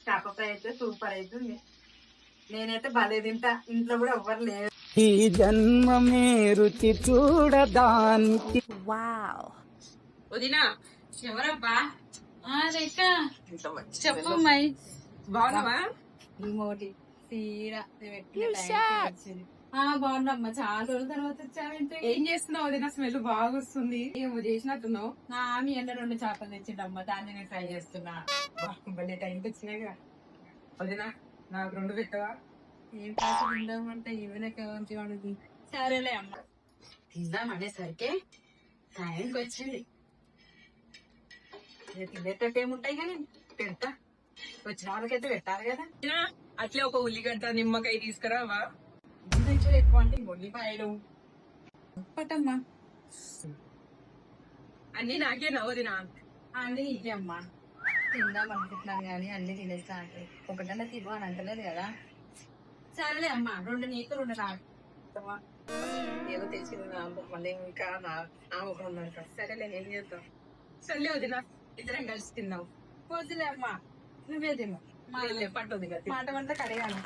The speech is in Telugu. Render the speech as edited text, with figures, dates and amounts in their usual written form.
చేప ఫ్రై అయితే సూపర్ అవుతుంది. నేనైతే భలే తింటా, ఇంట్లో కూడా ఎవ్వరు లేరు. ఈ జన్మమే రుచి చూడడానికి. వావ్. వదినా ఎవరబ్బా? చెప్పు మై. బాగున్నావా? ఇంకోటి తీరా వచ్చింది. బాగున్నామ్మా, చాలా రోజుల తర్వాత వచ్చావేంటి? ఏం చేస్తున్నావు వదినా? స్మెల్ బాగా వస్తుంది, ఏమో చేసినట్టున్నావు. మీ అన్న 2 చేపలు తెచ్చిండమ్మా, దాన్ని నేను ఫ్రై చేస్తున్నా. భలే టైంకి వచ్చినాయిగా. వదినా నాకు 2 పెట్టవా? ఏం కాదు తిందామంటే ఈవెనక వాడుతుంది. సరేలే అమ్మ. తిందాం అనేసరికి టైంకి వచ్చింది. తినేటట్టు ఏముంటాయి కానీ పెడతా, వచ్చిన వాళ్ళకైతే పెట్టాలి కదా. అట్లే ఒక ఉల్లిగడ్డ నిమ్మకాయ తీసుకురావా? ఎక్కువ అంటే ఉల్లిపాయలు పట్టమ్మా. అన్ని నాకేనా వదినా? అన్ని ఇదే అమ్మా. తిందాం అనుకుంటున్నాను కానీ అన్ని తినేస్తా అంటే ఒకటన్నా తిను అని అంటలేదు కదా. సరేలే అమ్మా, 2 నీకు 2 నాకు. ఏదో తెచ్చింది మళ్ళీ ఇంకా నా ముఖం ఉన్నారు. సరేలే ఏం చేద్దాం. సర్లే వదినా, ఇద్దరం కలిసి తిందాం. వద్దులే అమ్మా, నువ్వే తిను. పట్టుది కదా. మాట వంట కడిగాను.